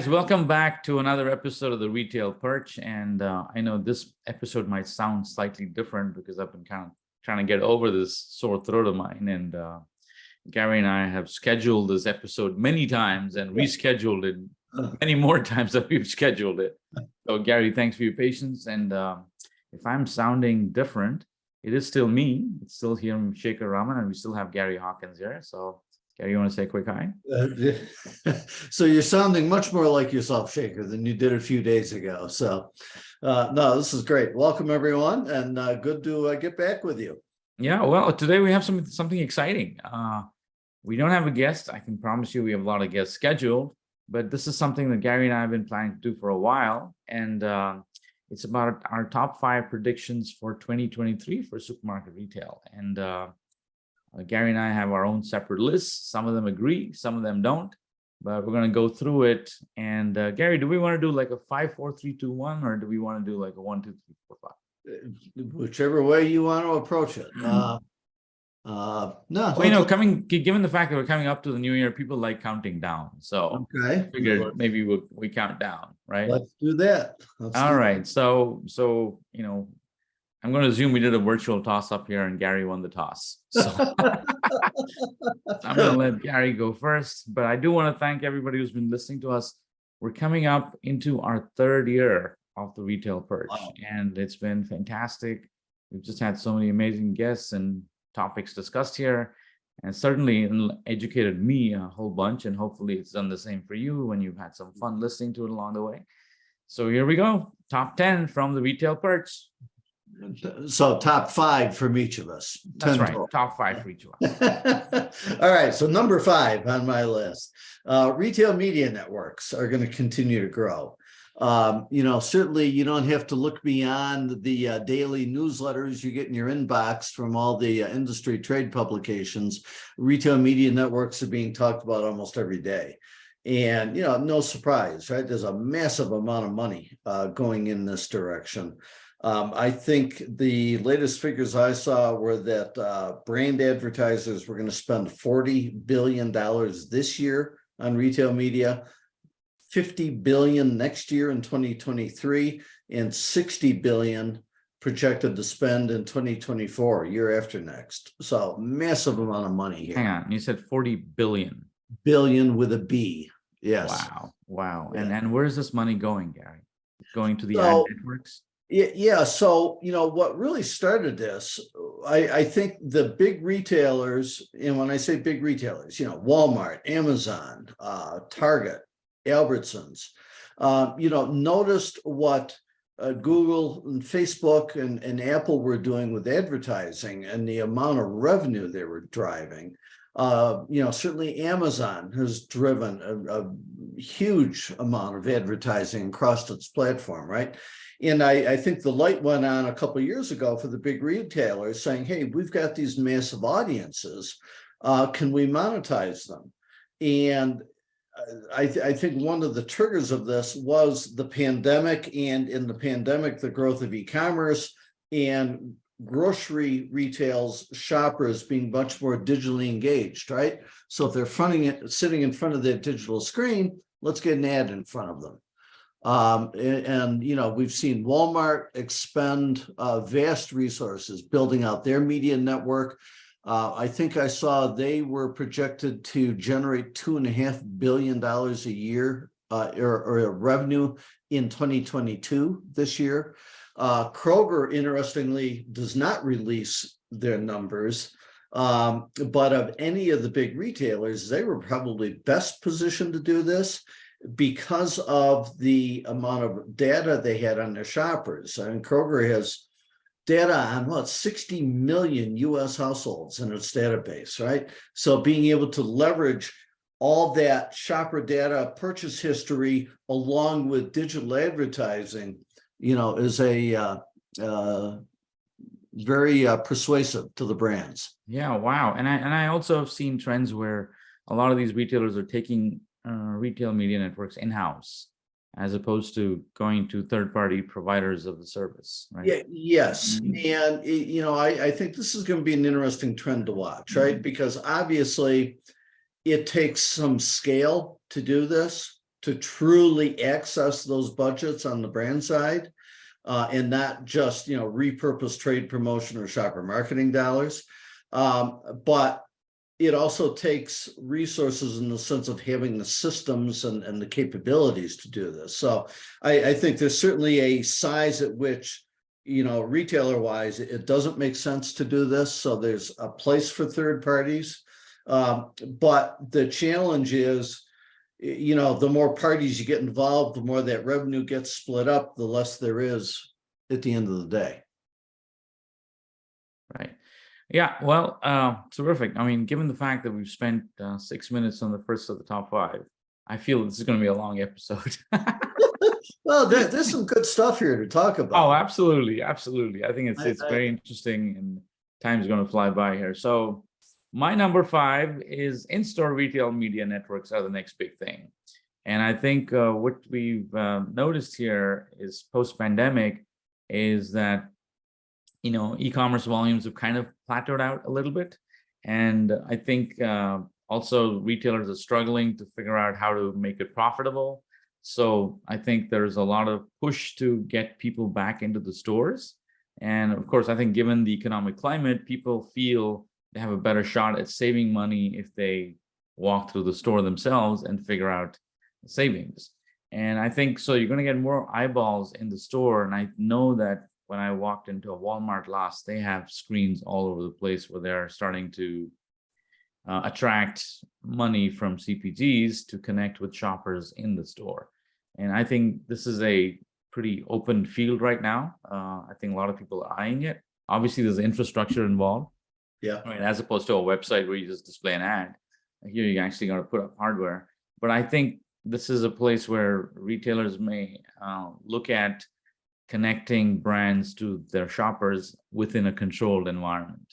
guys, welcome back to another episode of the Retail Perch. And I know this episode might sound slightly different because I've been kind of trying to get over this sore throat of mine. And Gary and I have scheduled this episode many times and rescheduled it many more times than we've scheduled it. So Gary, thanks for your patience. And if I'm sounding different, it is still me. It's still here, Shekar and we still have Gary Hawkins here. So Gary, you want to say a quick hi? So you're sounding much more like yourself, Shaker, than you did a few days ago. So, no, this is great. Welcome, everyone, and good to get back with you. Yeah, well, today we have something exciting. We don't have a guest. I can promise you we have a lot of guests scheduled, but this is something that Gary and I have been planning to do for a while, and it's about our top 5 predictions for 2023 for supermarket retail. And Gary and I have our own separate lists. Some of them agree, some of them don't, but we're going to go through it. And Gary, do we want to do like a 5, 4, 3, 2, 1, or do we want to do like a 1, 2, 3, 4, 5? Whichever way you want to approach it. No, well, given the fact that we're coming up to the new year, people like counting down. So okay, I figured maybe we count down, right? Let's do that. All right. So I'm going to assume we did a virtual toss up here and Gary won the toss. So I'm going to let Gary go first, but I do want to thank everybody who's been listening to us. We're coming up into our 3rd year of the Retail Perch, and it's been fantastic. We've just had so many amazing guests and topics discussed here, and certainly educated me a whole bunch, and hopefully it's done the same for you when you've had some fun listening to it along the way. So here we go. Top 10 from the Retail Perch. So top 5 from each of us. That's right. Top 5 for each of us. All right. So number 5 on my list, retail media networks are going to continue to grow. Certainly you don't have to look beyond the daily newsletters you get in your inbox from all the industry trade publications. Retail media networks are being talked about almost every day. And, no surprise, right? There's a massive amount of money going in this direction. I think the latest figures I saw were that brand advertisers were going to spend $40 billion this year on retail media, $50 billion next year in 2023, and $60 billion projected to spend in 2024, year after next. So massive amount of money here. Hang on, you said 40 billion. Billion with a B. Yes. Wow. Yeah. And where is this money going, Gary? Going to the ad networks? Yeah. So, what really started this, I think the big retailers, and when I say big retailers, Walmart, Amazon, Target, Albertsons, noticed what Google and Facebook and Apple were doing with advertising and the amount of revenue they were driving. Certainly Amazon has driven a huge amount of advertising across its platform, right? And I think the light went on a couple of years ago for the big retailers saying, hey, we've got these massive audiences. Can we monetize them? And I think one of the triggers of this was the pandemic, and in the pandemic, the growth of e-commerce and grocery retail's shoppers being much more digitally engaged, right? So if they're sitting in front of their digital screen, let's get an ad in front of them. We've seen Walmart expend vast resources building out their media network. I think I saw they were projected to generate $2.5 billion a year or revenue in 2022 this year. Kroger, interestingly, does not release their numbers, but of any of the big retailers, they were probably best positioned to do this because of the amount of data they had on their shoppers. And Kroger has data on 60 million US households in its database, right? So being able to leverage all that shopper data, purchase history, along with digital advertising, is a very persuasive to the brands. Yeah, wow. And I also have seen trends where a lot of these retailers are taking retail media networks in-house, as opposed to going to third-party providers of the service, right? Yeah, yes. And, I think this is going to be an interesting trend to watch, right? Because obviously it takes some scale to do this. to truly access those budgets on the brand side, and not just, repurpose trade promotion or shopper marketing dollars. But it also takes resources in the sense of having the systems and the capabilities to do this. So I think there's certainly a size at which, retailer wise, it doesn't make sense to do this. So there's a place for third parties. But the challenge is, the more parties you get involved, the more that revenue gets split up, the less there is at the end of the day. Right. Yeah, well, terrific. I mean, given the fact that we've spent 6 minutes on the first of the top 5, I feel this is going to be a long episode. Well, there's some good stuff here to talk about. Oh, absolutely, absolutely. I think it's very interesting, and time's going to fly by here. So, my number 5 is in-store retail media networks are the next big thing, and I think what we've noticed here is post-pandemic is that e-commerce volumes have kind of plateaued out a little bit. And I think also retailers are struggling to figure out how to make it profitable. So I think there's a lot of push to get people back into the stores. And of course, I think given the economic climate, people feel they have a better shot at saving money if they walk through the store themselves and figure out savings. And I think so you're going to get more eyeballs in the store. And I know that when I walked into a Walmart last, they have screens all over the place where they're starting to attract money from CPGs to connect with shoppers in the store. And I think this is a pretty open field right now. I think a lot of people are eyeing it. Obviously, there's infrastructure involved. Yeah. Right, as opposed to a website where you just display an ad. Here, you actually got to put up hardware. But I think this is a place where retailers may look at connecting brands to their shoppers within a controlled environment,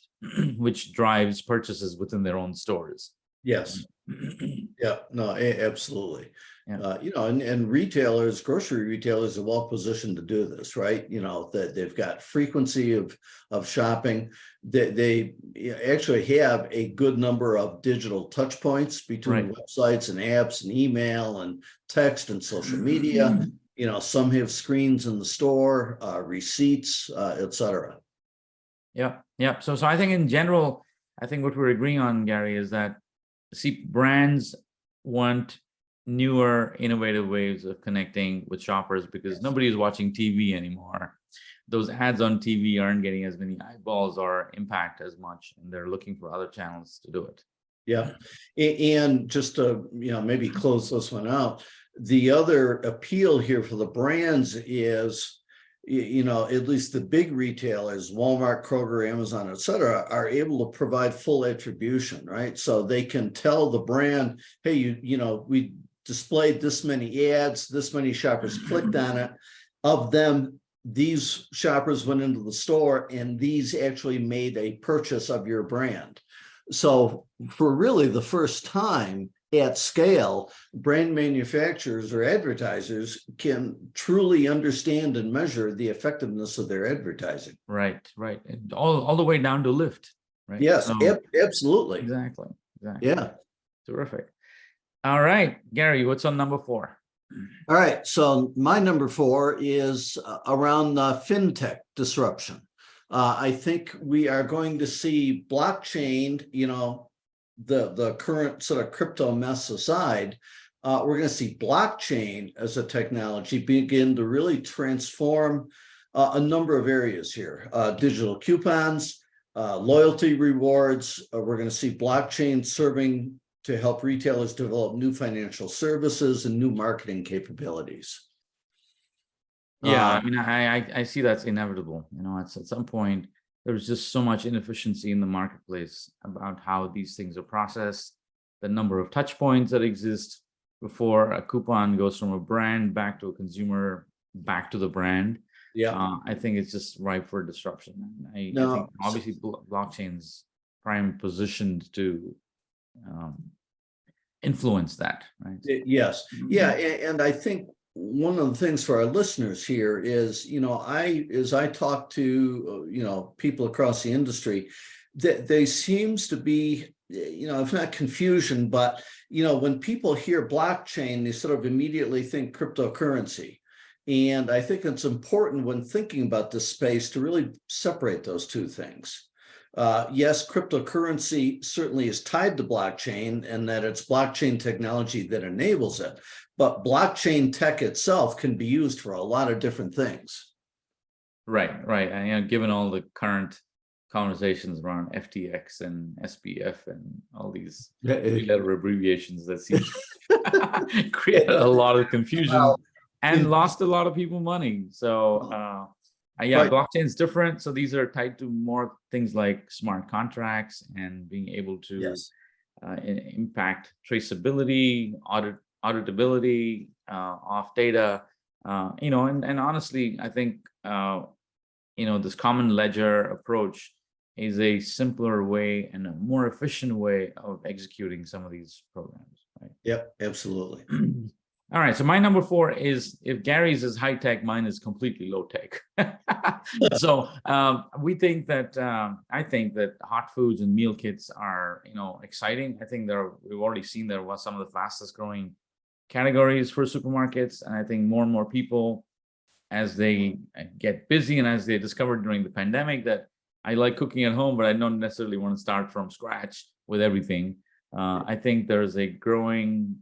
which drives purchases within their own stores. Yes. Yeah, no, absolutely. Yeah. And retailers, grocery retailers are well positioned to do this, right? That they've got frequency of shopping. They actually have a good number of digital touch points between websites and apps and email and text and social media. Some have screens in the store, receipts, et cetera. Yeah. So I think in general, I think what we're agreeing on, Gary, is that brands want newer, innovative ways of connecting with shoppers because nobody is watching TV anymore. Those ads on TV aren't getting as many eyeballs or impact as much, and they're looking for other channels to do it. Yeah. And just to, maybe close this one out, the other appeal here for the brands is, at least the big retailers, Walmart, Kroger, Amazon, et cetera, are able to provide full attribution, right? So they can tell the brand, hey, we displayed this many ads, this many shoppers clicked on it. Of them, these shoppers went into the store and these actually made a purchase of your brand. So for really the first time at scale, brand manufacturers or advertisers can truly understand and measure the effectiveness of their advertising. Right. And all the way down to lift, right? Yes, absolutely. Exactly. Yeah. Terrific. All right, Gary, what's on number 4? All right. So my number 4 is around fintech disruption. I think we are going to see blockchain, the current sort of crypto mess aside, we're going to see blockchain as a technology begin to really transform a number of areas here. Digital coupons, loyalty rewards. We're going to see blockchain serving to help retailers develop new financial services and new marketing capabilities. Yeah, I mean, I see that's inevitable. At some point, there's just so much inefficiency in the marketplace about how these things are processed, the number of touch points that exist before a coupon goes from a brand back to a consumer, back to the brand. Yeah, I think it's just ripe for disruption. I think obviously blockchain's prime positioned to influence that, right? Yes. Yeah. And I think one of the things for our listeners here is, as I talk to, people across the industry, that there seems to be if not confusion, but, when people hear blockchain, they sort of immediately think cryptocurrency. And I think it's important when thinking about this space to really separate those two things. Yes, cryptocurrency certainly is tied to blockchain, and that it's blockchain technology that enables it. But blockchain tech itself can be used for a lot of different things. Right, right. And given all the current conversations around FTX and SBF and all these letter abbreviations that seem to create a lot of confusion and lost a lot of people money. So yeah, Right. blockchain is different. So these are tied to more things like smart contracts and being able to Yes. impact traceability, auditability of data. And honestly, I think this common ledger approach is a simpler way and a more efficient way of executing some of these programs, right? Yep, absolutely. All right, so my number 4 is, if Gary's is high tech, mine is completely low tech. So I think that hot foods and meal kits are exciting. I think we've already seen there was some of the fastest growing categories for supermarkets, and I think more and more people, as they get busy and as they discovered during the pandemic that I like cooking at home, but I don't necessarily want to start from scratch with everything. I think there's a growing,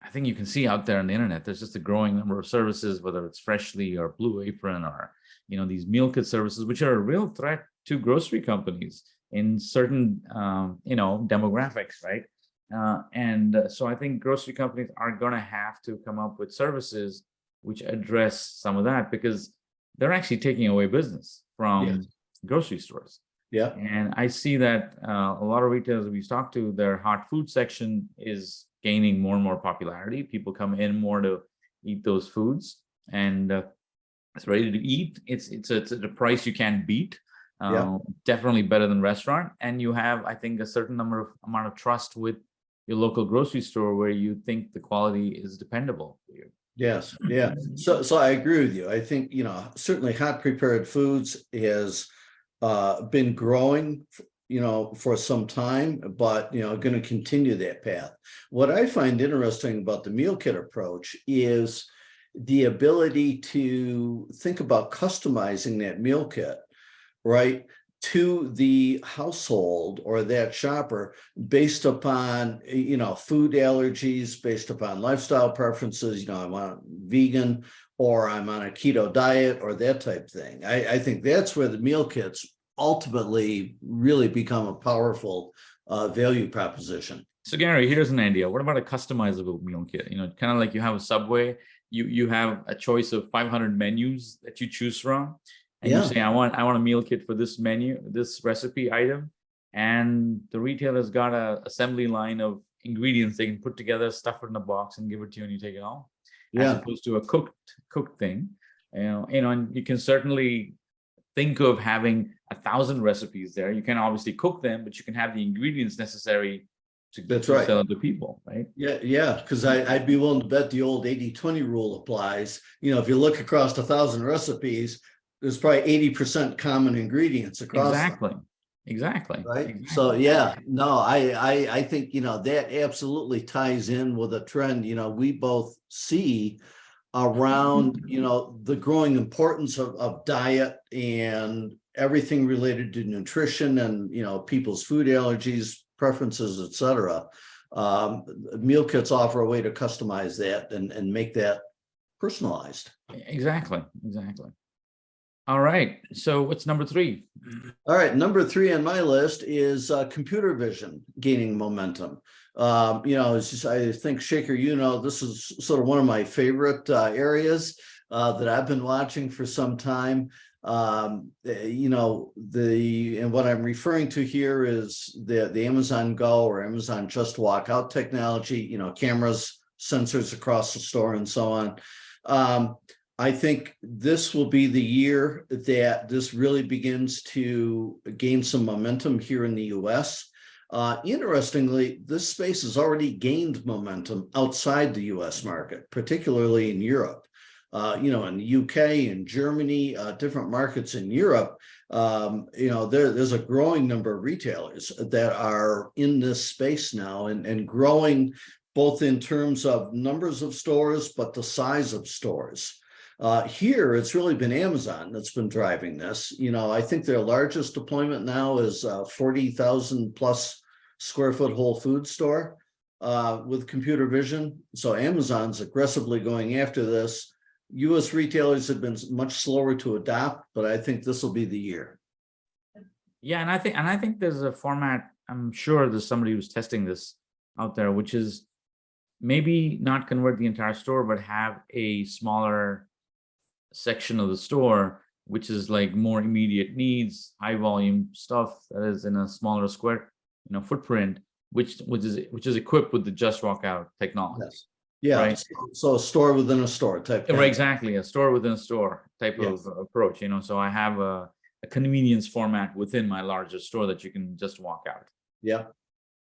I think you can see out there on the internet, there's just a growing number of services, whether it's Freshly or Blue Apron or, these meal kit services, which are a real threat to grocery companies in certain, demographics, right? So I think grocery companies are going to have to come up with services which address some of that, because they're actually taking away business from grocery stores. Yeah. And I see that a lot of retailers we've talked to, their hot food section is gaining more and more popularity. People come in more to eat those foods, and it's ready to eat. It's a price you can't beat. Definitely better than restaurant. And you have, I think, a certain amount of trust with your local grocery store where you think the quality is dependable for you. Yes. Yeah. So I agree with you. I think, certainly hot prepared foods has been growing, for some time, but, going to continue that path. What I find interesting about the meal kit approach is the ability to think about customizing that meal kit, right, to the household or that shopper based upon, food allergies, based upon lifestyle preferences. I'm on vegan, or I'm on a keto diet, or that type thing. I think that's where the meal kits ultimately really become a powerful value proposition. So Gary, here's an idea. What about a customizable meal kit? Kind of like you have a Subway, you have a choice of 500 menus that you choose from. And you say, I want a meal kit for this menu, this recipe item. And the retailer's got an assembly line of ingredients they can put together, stuff it in a box and give it to you, and you take it home. As opposed to a cooked thing. And you can certainly think of having 1,000 recipes there. You can obviously cook them, but you can have the ingredients necessary to sell it to people, right? Yeah, because I'd be willing to bet the old 80-20 rule applies. If you look across 1,000 recipes, there's probably 80% common ingredients across them. Exactly. Right. Exactly. So I think that absolutely ties in with a trend we both see around the growing importance of diet and everything related to nutrition and people's food allergies, preferences, etc. Meal kits offer a way to customize that and make that personalized. Exactly. All right. So what's number 3? All right. Number 3 on my list is computer vision gaining momentum. It's just, I think, Shekar, this is sort of one of my favorite areas that I've been watching for some time. And what I'm referring to here is the Amazon Go or Amazon Just Walk Out technology, cameras, sensors across the store and so on. I think this will be the year that this really begins to gain some momentum here in the US. Interestingly, this space has already gained momentum outside the US market, particularly in Europe. in the UK and Germany, different markets in Europe, there's a growing number of retailers that are in this space now and growing both in terms of numbers of stores, but the size of stores. Here, it's really been Amazon that's been driving this. I think their largest deployment now is 40,000 plus square foot Whole Foods store with computer vision. So Amazon's aggressively going after this. US retailers have been much slower to adopt, but I think this will be the year. Yeah, and I think there's a format, I'm sure there's somebody who's testing this out there, which is maybe not convert the entire store, but have a smaller section of the store, which is like more immediate needs, high volume stuff that is in a smaller square, footprint, which is equipped with the Just Walk Out technology. Yes. Yeah. Right. So a store within a store type. Right, exactly. A store within a store type Yes. of approach, so I have a convenience format within my larger store that you can just walk out. Yeah.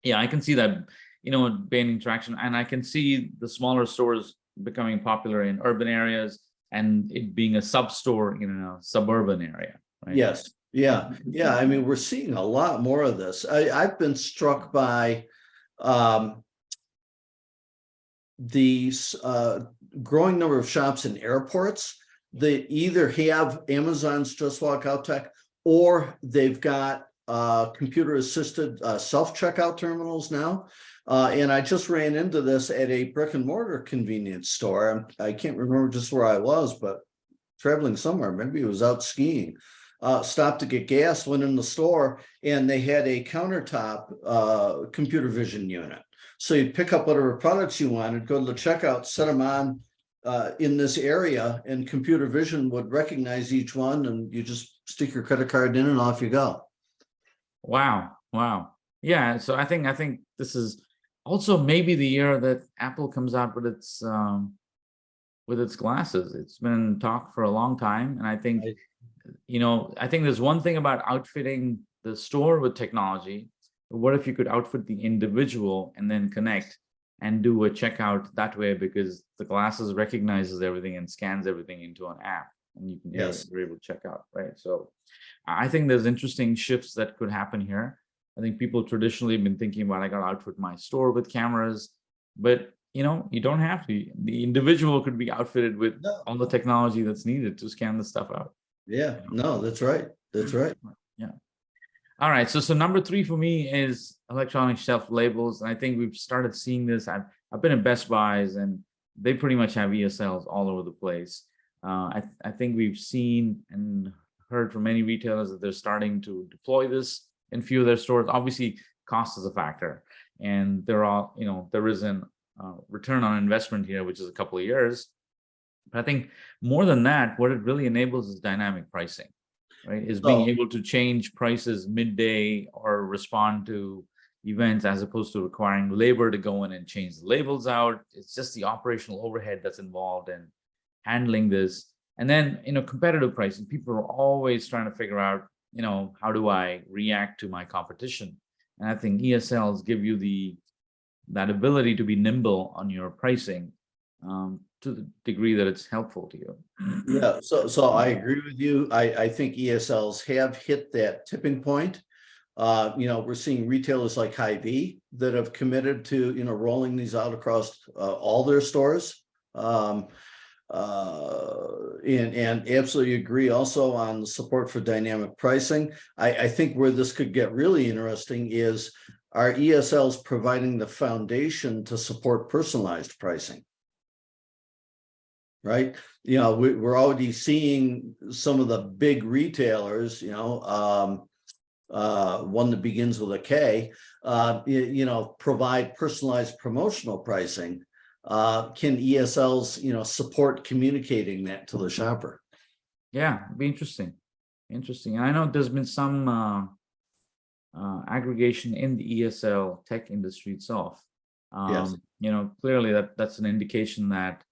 Yeah, I can see that, gaining traction, and I can see the smaller stores becoming popular in urban areas and it being a sub store in a suburban area. Right? Yes. Yeah. Yeah. I mean, we're seeing a lot more of this. I've been struck by the growing number of shops in airports that either have Amazon's Just Walk Out tech or they've got computer assisted self-checkout terminals now. And I just ran into this at a brick and mortar convenience store. I can't remember just where I was, but traveling somewhere, maybe it was out skiing. Stopped to get gas, went in the store, and they had a countertop computer vision unit. So you'd pick up whatever products you wanted, go to the checkout, set them on in this area, and computer vision would recognize each one, and you just stick your credit card in and off you go. Wow. Yeah. So I think this is also maybe the year that Apple comes out with its glasses. It's been talked for a long time, and I think I think there's one thing about outfitting the store with technology. What if you could outfit the individual and then connect and do a checkout that way, because the glasses recognizes everything and scans everything into an app, and you can you're able to check out, right? So I think there's interesting shifts that could happen here. I think people traditionally have been thinking about, I got to outfit my store with cameras, but you don't have to. The individual could be outfitted with all the technology that's needed to scan the stuff out. Yeah, no, that's right. That's right. Yeah. All right. So number 3 for me is electronic shelf labels. And I think we've started seeing this. I've been at Best Buys and they pretty much have ESLs all over the place. I think we've seen and heard from many retailers that they're starting to deploy this in few of their stores. Obviously, cost is a factor, and there is an return on investment here, which is a couple of years. But I think more than that, what it really enables is dynamic pricing, right? Is being able to change prices midday or respond to events, as opposed to requiring labor to go in and change the labels out. It's just the operational overhead that's involved in handling this. And then, competitive pricing. People are always trying to figure out, how do I react to my competition? And I think ESLs give you that ability to be nimble on your pricing to the degree that it's helpful to you. Yeah, so I agree with you. I think ESLs have hit that tipping point. We're seeing retailers like Hy-Vee that have committed to, rolling these out across all their stores. And absolutely agree also on the support for dynamic pricing. I think where this could get really interesting is, are ESLs providing the foundation to support personalized pricing? Right? We're already seeing some of the big retailers, one that begins with a K, provide personalized promotional pricing. Can ESLs, support communicating that to the shopper? Yeah, it'd be interesting. And I know there's been some aggregation in the ESL tech industry itself. Yes. Clearly that's an indication that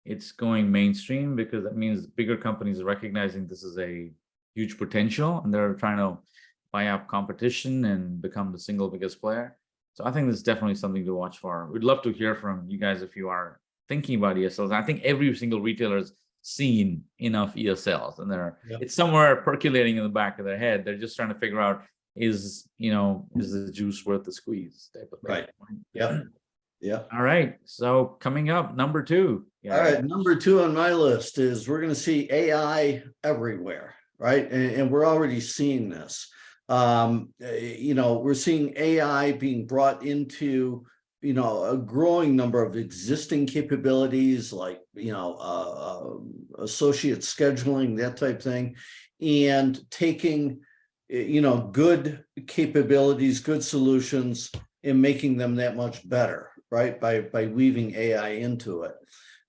it's going mainstream, because that means bigger companies are recognizing this is a huge potential and they're trying to buy up competition and become the single biggest player. So I think this is definitely something to watch for. We'd love to hear from you guys if you are thinking about ESLs. I think every single retailer is seen enough ESLs, and Yep. it's somewhere percolating in the back of their head. They're just trying to figure out, is the juice worth the squeeze type of thing. Right. Yep. Yeah. All right. So coming up, number 2. All right. Number 2 on my list is we're going to see AI everywhere, right? And we're already seeing this. We're seeing AI being brought into, a growing number of existing capabilities like, associate scheduling, that type thing, and taking, good capabilities, good solutions, and making them that much better, right? By weaving AI into it.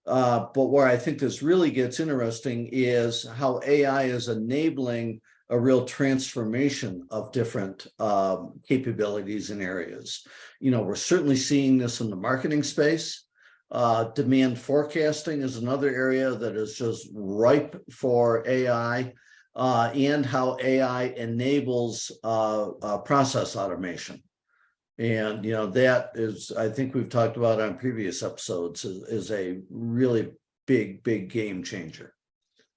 But where I think this really gets interesting is how AI is enabling a real transformation of different capabilities and areas. We're certainly seeing this in the marketing space. Demand forecasting is another area that is just ripe for AI, and how AI enables process automation. And that is, I think we've talked about on previous episodes, is a really big game changer.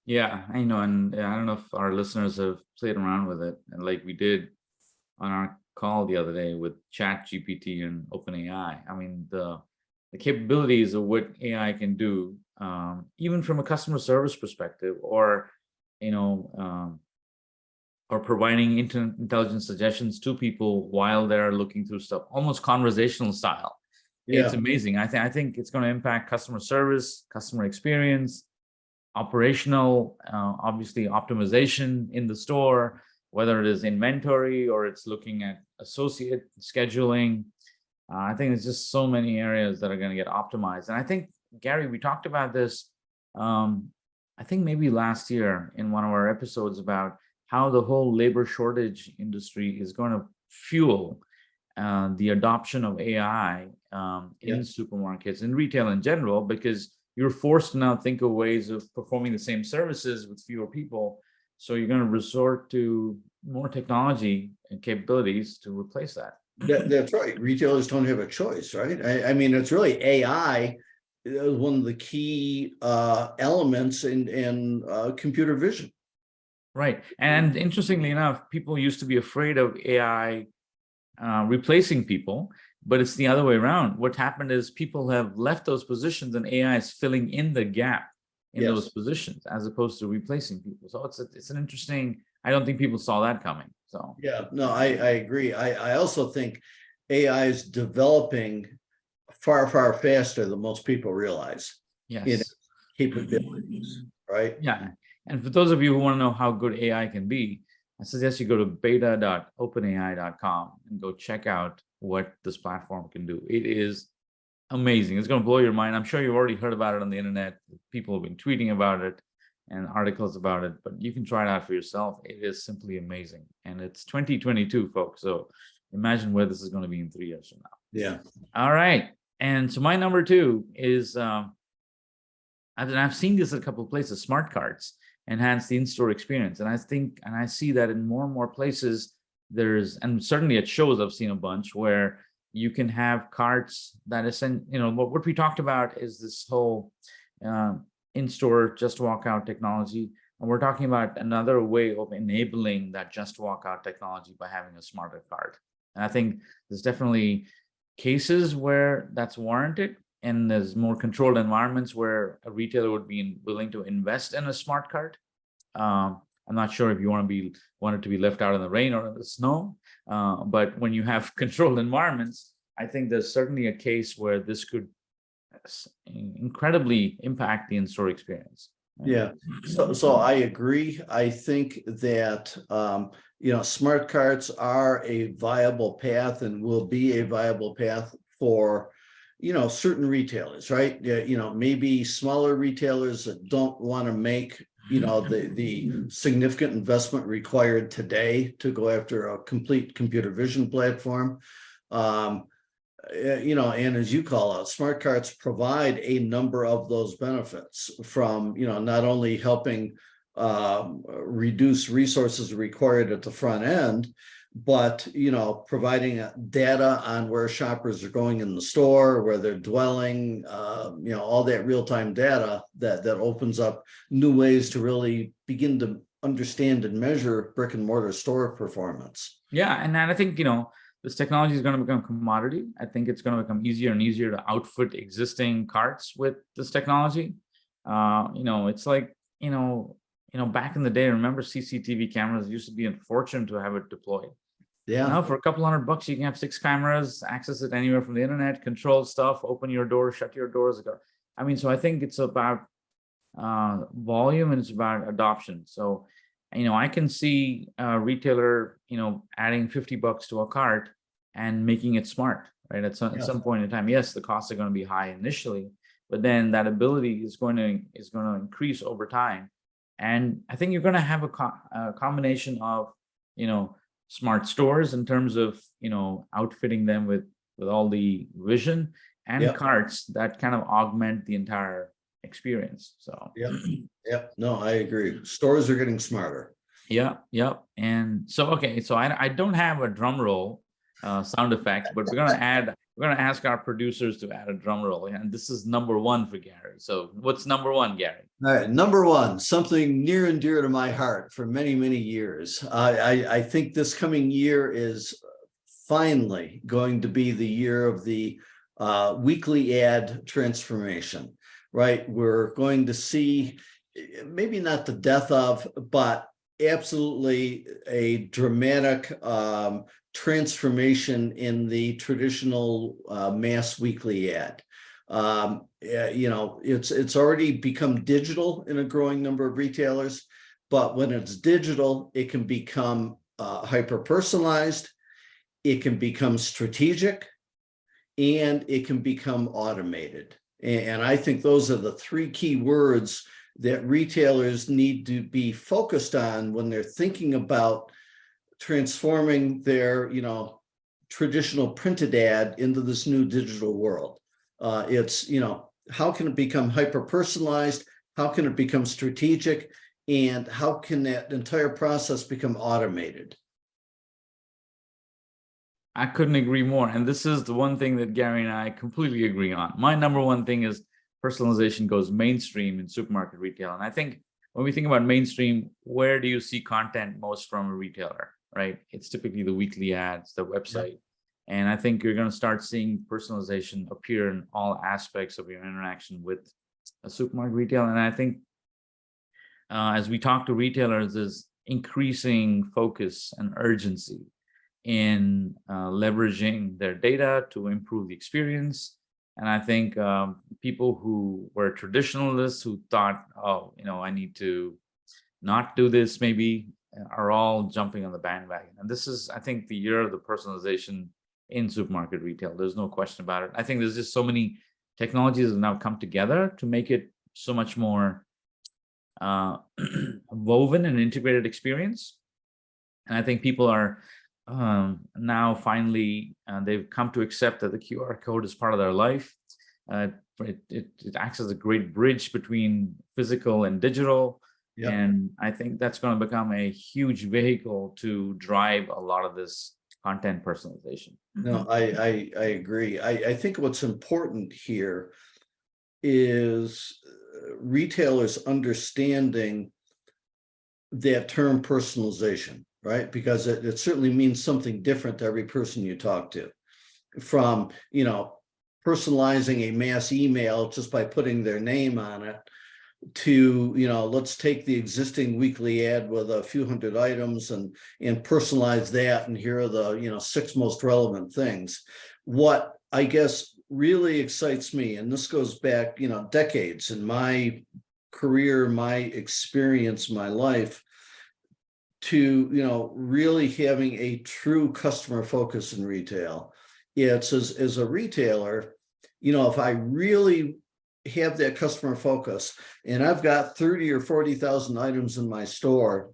Yeah, I know, and I don't know if our listeners have played around with it, and like we did on our call the other day with Chat GPT and OpenAI. I mean, the capabilities of what AI can do, even from a customer service perspective, or or providing intelligent suggestions to people while they're looking through stuff, almost conversational style. Yeah. It's amazing. I think it's going to impact customer service, customer experience, operational, obviously optimization in the store, whether it is inventory or it's looking at associate scheduling. I think there's just so many areas that are going to get optimized. And I think, Gary, we talked about this, I think maybe last year in one of our episodes, about how the whole labor shortage industry is going to fuel the adoption of AI in supermarkets and retail in general, because you're forced to now think of ways of performing the same services with fewer people. So you're going to resort to more technology and capabilities to replace that. That's right. Retailers don't have a choice, right? I mean, it's really AI, one of the key elements in computer vision. Right. And interestingly enough, people used to be afraid of AI replacing people, but it's the other way around. What happened is people have left those positions and AI is filling in the gap in those positions as opposed to replacing people. So it's an interesting, I don't think people saw that coming. So yeah, no, I agree. I also think AI is developing far faster than most people realize. Yes. In capabilities, right? Yeah. And for those of you who want to know how good AI can be, I suggest you go to beta.openai.com and go check out what this platform can do. It is amazing. It's going to blow your mind. I'm sure you've already heard about it on the internet. People have been tweeting about it and articles about it, but you can try it out for yourself. It is simply amazing. And it's 2022, folks. So imagine where this is going to be in 3 years from now. Yeah. All right. And so my number 2 is, I've seen this at a couple of places, smart carts enhance the in-store experience. And I think, and I see that in more and more places, and certainly at shows, I've seen a bunch where you can have carts that is, what we talked about is this whole in-store just walk out technology. And we're talking about another way of enabling that just walk out technology by having a smarter cart. And I think there's definitely cases where that's warranted. And there's more controlled environments where a retailer would be willing to invest in a smart cart. I'm not sure if you want it to be left out in the rain or in the snow, but when you have controlled environments, I think there's certainly a case where this could incredibly impact the in-store experience. Right? Yeah, so I agree. I think that smart carts are a viable path and will be a viable path for certain retailers, right? Maybe smaller retailers that don't want to make the significant investment required today to go after a complete computer vision platform. And as you call out, smart carts provide a number of those benefits, from not only helping reduce resources required at the front end, but providing data on where shoppers are going in the store, where they're dwelling, all that real-time data that opens up new ways to really begin to understand and measure brick and mortar store performance. Yeah, and I think this technology is going to become a commodity. I think it's going to become easier and easier to outfit existing carts with this technology. It's like back in the day, remember CCTV cameras used to be a fortune to have it deployed. Yeah. Now for a couple $100, you can have 6 cameras, access it anywhere from the internet, control stuff, open your door, shut your doors. I mean, so I think it's about volume and it's about adoption. So, I can see a retailer, adding $50 to a cart and making it smart, right? At some point in time, yes, the costs are going to be high initially, but then that ability is going to increase over time. And I think you're going to have a combination of, smart stores in terms of, outfitting them with all the vision and carts that kind of augment the entire experience. So no, I agree. Stores are getting smarter. Yeah. And so, okay, so I don't have a drum roll sound effect, but we're gonna ask our producers to add a drum roll, and this is number 1 for Gary. So what's number 1, Gary? All right, number 1, something near and dear to my heart for many, many years. I think this coming year is finally going to be the year of the weekly ad transformation, right? We're going to see maybe not the death of, but absolutely a dramatic transformation in the traditional mass weekly ad. It's already become digital in a growing number of retailers, but when it's digital, it can become hyper personalized, it can become strategic, and it can become automated. And I think those are the 3 key words that retailers need to be focused on when they're thinking about transforming their, traditional printed ad into this new digital world. It's, how can it become hyper-personalized? How can it become strategic? And how can that entire process become automated? I couldn't agree more. And this is the one thing that Gary and I completely agree on. My number 1 thing is personalization goes mainstream in supermarket retail. And I think when we think about mainstream, where do you see content most from a retailer, right? It's typically the weekly ads, the website. And I think you're going to start seeing personalization appear in all aspects of your interaction with a supermarket retail. And I think as we talk to retailers, there's increasing focus and urgency in leveraging their data to improve the experience. And I think people who were traditionalists who thought, I need to not do this maybe, are all jumping on the bandwagon. And this is, I think, the year of the personalization in supermarket retail. There's no question about it. I think there's just so many technologies that have now come together to make it so much more woven and integrated experience. And I think people are now finally, they've come to accept that the QR code is part of their life. It acts as a great bridge between physical and digital. Yep. And I think that's going to become a huge vehicle to drive a lot of this content personalization. No, I agree. I think what's important here is retailers understanding that term personalization, right? Because it certainly means something different to every person you talk to. From, personalizing a mass email just by putting their name on it, to, let's take the existing weekly ad with a few hundred items and personalize that, and here are the 6 most relevant things. What I guess really excites me, and this goes back decades in my career, my experience, my life, to really having a true customer focus in retail. It's as a retailer, if I really have that customer focus and I've got 30 or 40,000 items in my store,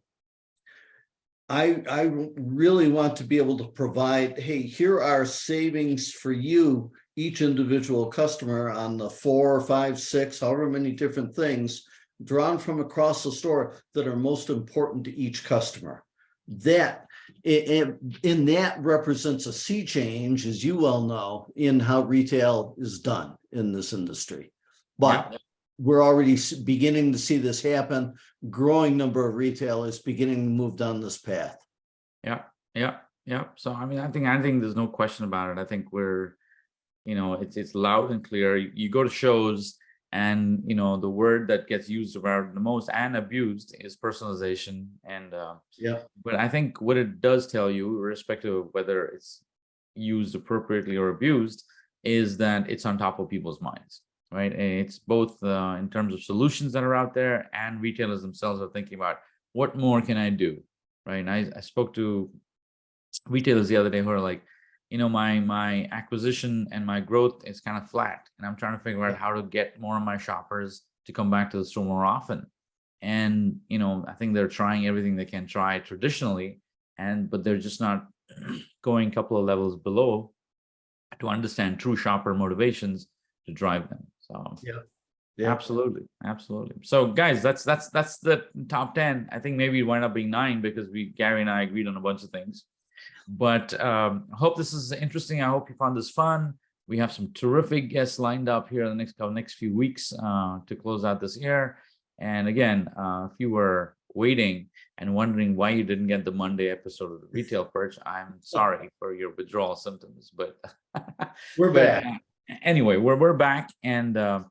I really want to be able to provide, hey, here are savings for you, each individual customer, on the 4 or 5, 6, however many different things drawn from across the store that are most important to each customer. That in that represents a sea change, as you well know, in how retail is done in this industry. But we're already beginning to see this happen. Growing number of retailers beginning to move down this path. Yeah, yeah, yeah. So I mean, I think there's no question about it. I think we're, it's loud and clear. You go to shows, and the word that gets used about the most and abused is personalization. And but I think what it does tell you, irrespective of whether it's used appropriately or abused, is that it's on top of people's minds, right? And it's both in terms of solutions that are out there, and retailers themselves are thinking about what more can I do, right? And I spoke to retailers the other day who are like, my acquisition and my growth is kind of flat, and I'm trying to figure out how to get more of my shoppers to come back to the store more often. And I think they're trying everything they can try traditionally, but they're just not going a couple of levels below to understand true shopper motivations to drive them. So absolutely. So guys, that's the top 10. I think maybe it wound up being 9 because Gary and I agreed on a bunch of things. But I hope this is interesting. I hope you found this fun. We have some terrific guests lined up here in the next few weeks to close out this year. And again, if you were waiting and wondering why you didn't get the Monday episode of the Retail Perch, I'm sorry for your withdrawal symptoms. But we're back. Anyway, we're back, and